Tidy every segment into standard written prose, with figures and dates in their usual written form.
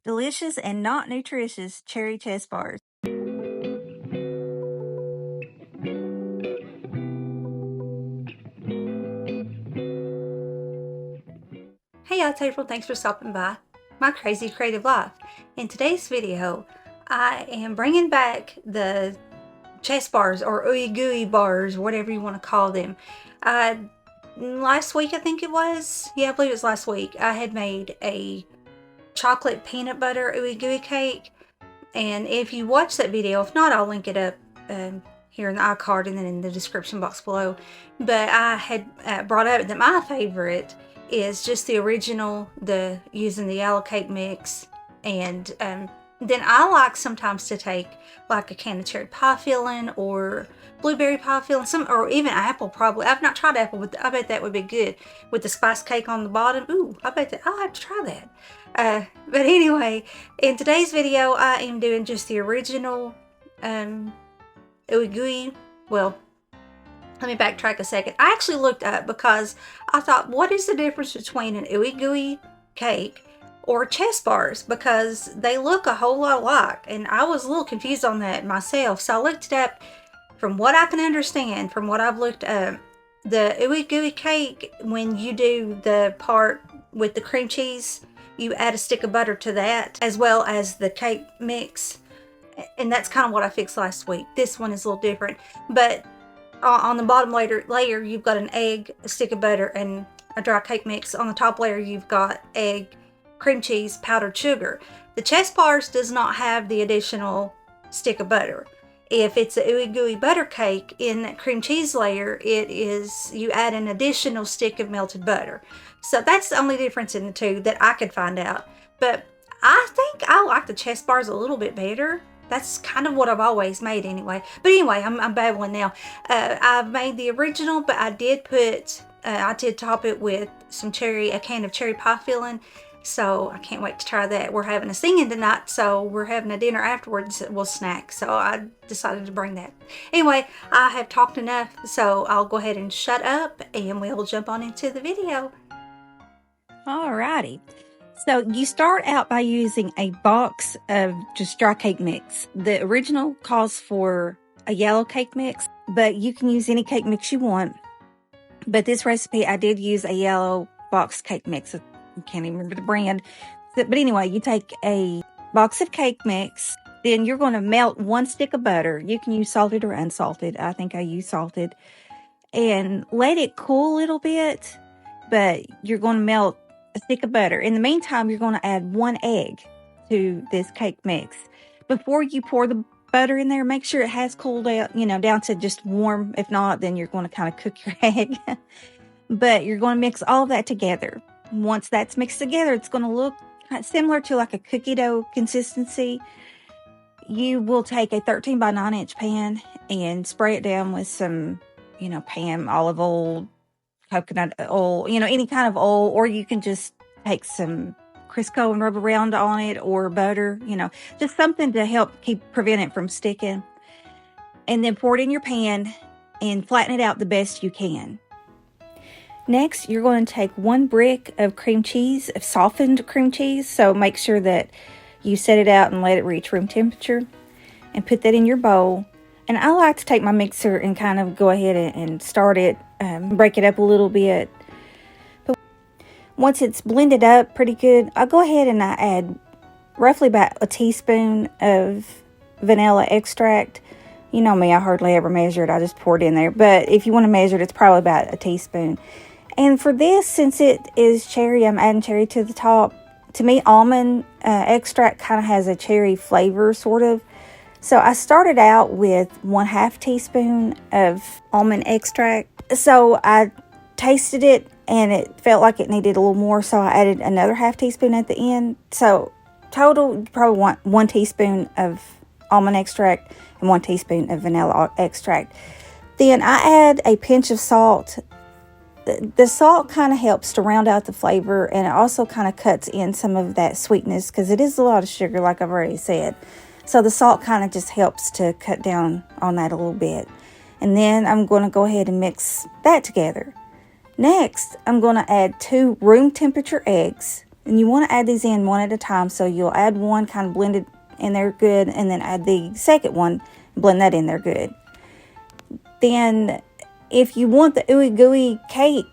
delicious and not nutritious cherry chest bars. Hey y'all, it's April. Thanks for stopping by my crazy creative life. In today's video, I am bringing back the chest bars or Ooey Gooey bars, whatever you want to call them. Last week, I think it was. Yeah, I believe it was last week. I had made a chocolate peanut butter Ooey Gooey cake. And if you watch that video, if not, I'll link it up here in the iCard and then in the description box below. But I had brought up that my favorite is just the original, using the yellow cake mix. And then I like sometimes to take like a can of cherry pie filling or blueberry pie filling, or even apple probably. I've not tried apple, but I bet that would be good with the spice cake on the bottom. Ooh, I bet that I'll have to try that. But anyway, in today's video, I am doing just the original Ooey Gooey. Well, let me backtrack a second. I actually looked up because I thought, what is the difference between an Ooey Gooey cake or chest bars? Because they look a whole lot alike, and I was a little confused on that myself. So I looked it up. From what I can understand, from what I've looked up, the Ooey Gooey cake, when you do the part with the cream cheese, you add a stick of butter to that, as well as the cake mix. And that's kind of what I fixed last week. This one is a little different. But on the bottom layer, you've got an egg, a stick of butter, and a dry cake mix. On the top layer, you've got egg, cream cheese, powdered sugar. The chest bars does not have the additional stick of butter. If it's a Ooey Gooey butter cake, in that cream cheese layer, you add an additional stick of melted butter. So that's the only difference in the two that I could find out. But I think I like the chest bars a little bit better. That's kind of what I've always made anyway. But anyway, I'm babbling now. I've made the original, but I did top it with a can of cherry pie filling. So I can't wait to try that. We're having a singing tonight, so we're having a dinner afterwards. We'll snack. So I decided to bring that. Anyway, I have talked enough, so I'll go ahead and shut up and we'll jump on into the video. Alrighty. So you start out by using a box of just dry cake mix. The original calls for a yellow cake mix, but you can use any cake mix you want. But this recipe, I did use a yellow box cake mix. I can't even remember the brand. But anyway, you take a box of cake mix, then you're going to melt 1 stick of butter. You can use salted or unsalted. I think I use salted. And let it cool a little bit, but you're going to melt a stick of butter. In the meantime, you're going to add 1 egg to this cake mix. Before you pour the butter in there, make sure it has cooled down, down to just warm. If not, then you're going to kind of cook your egg. But you're going to mix all of that together. Once that's mixed together, it's going to look kind of similar to like a cookie dough consistency. You will take a 13 by 9 inch pan and spray it down with some, Pam olive oil, coconut oil, any kind of oil, or you can just take some Crisco and rub around on it, or butter, just something to prevent it from sticking. And then pour it in your pan and flatten it out the best you can. Next, you're going to take 1 brick of cream cheese, of softened cream cheese. So make sure that you set it out and let it reach room temperature, and put that in your bowl. And I like to take my mixer and kind of go ahead and start it, break it up a little bit. But once it's blended up pretty good, I'll go ahead and I add roughly about a teaspoon of vanilla extract. You know me, I hardly ever measure it. I just pour it in there. But if you want to measure it, it's probably about a teaspoon. And for this, since it is cherry, I'm adding cherry to the top. To me, almond extract kind of has a cherry flavor, sort of. So I started out with 1/2 teaspoon of almond extract. So I tasted it, and it felt like it needed a little more. So I added another 1/2 teaspoon at the end. So total, you probably want 1 teaspoon of almond extract and 1 teaspoon of vanilla extract. Then I add a pinch of salt. The salt kind of helps to round out the flavor, and it also kind of cuts in some of that sweetness, because it is a lot of sugar, like I've already said. So the salt kind of just helps to cut down on that a little bit. And then I'm going to go ahead and mix that together. Next, I'm going to add 2 room temperature eggs. And you want to add these in one at a time. So you'll add one, kind of blend it in there good, and then add the second one, blend that in there good. Then if you want the Ooey Gooey cake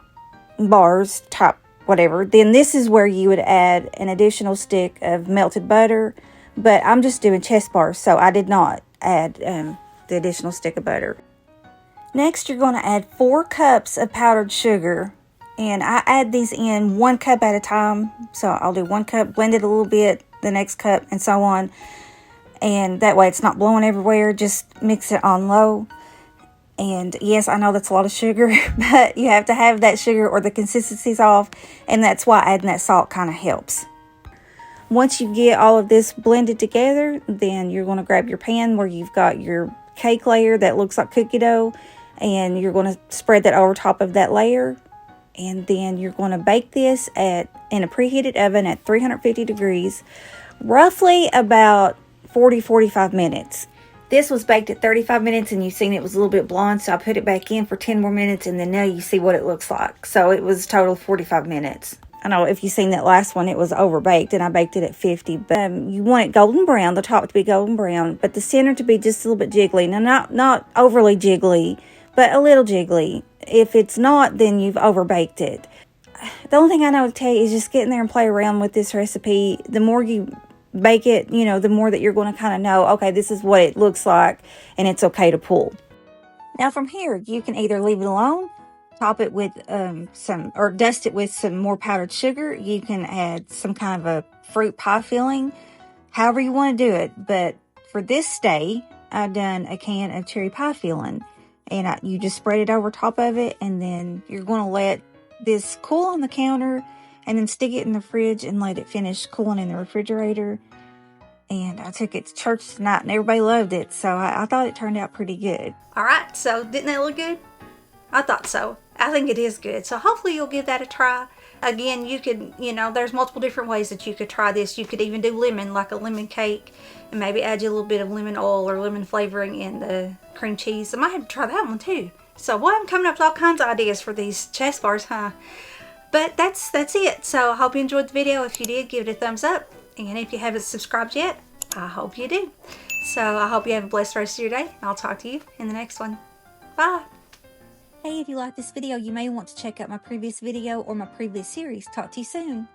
bars type whatever, then this is where you would add an additional stick of melted butter. But I'm just doing chest bars, so I did not add the additional stick of butter. Next, you're going to add 4 cups of powdered sugar. And I add these in 1 cup at a time. So I'll do 1 cup, blend it a little bit, the next cup, and so on. And that way it's not blowing everywhere. Just mix it on low. And yes, I know that's a lot of sugar, but you have to have that sugar or the consistency's off. And that's why adding that salt kind of helps. Once you get all of this blended together, then you're going to grab your pan where you've got your cake layer that looks like cookie dough. And you're going to spread that over top of that layer. And then you're going to bake this in a preheated oven at 350 degrees, roughly about 40-45 minutes. This was baked at 35 minutes and you've seen it was a little bit blonde, so I put it back in for 10 more minutes and then now you see what it looks like. So it was total 45 minutes. I know if you've seen that last one, it was overbaked and I baked it at 50. But you want it golden brown, the top to be golden brown, but the center to be just a little bit jiggly. Now, not overly jiggly, but a little jiggly. If it's not, then you've overbaked it. The only thing I know to tell you is just get in there and play around with this recipe. The more you bake it, the more that you're going to kind of know, okay, this is what it looks like and it's okay to pull. Now from here, you can either leave it alone, top it with or dust it with some more powdered sugar. You can add some kind of a fruit pie filling, however you want to do it. But for this day, I've done a can of cherry pie filling. And you just spread it over top of it, and then you're going to let this cool on the counter, and then stick it in the fridge and let it finish cooling in the refrigerator. And I took it to church tonight, and everybody loved it, so I thought it turned out pretty good. Alright, so didn't that look good? I thought so. I think it is good. So hopefully you'll give that a try. Again, you could, there's multiple different ways that you could try this. You could even do lemon, like a lemon cake, and maybe add you a little bit of lemon oil or lemon flavoring in the cream cheese. I might have to try that one too. So, boy, I'm coming up with all kinds of ideas for these chest bars, huh? But that's it. So I hope you enjoyed the video. If you did, give it a thumbs up. And if you haven't subscribed yet, I hope you do. So I hope you have a blessed rest of your day. I'll talk to you in the next one. Bye. Hey, if you like this video, you may want to check out my previous video or my previous series. Talk to you soon.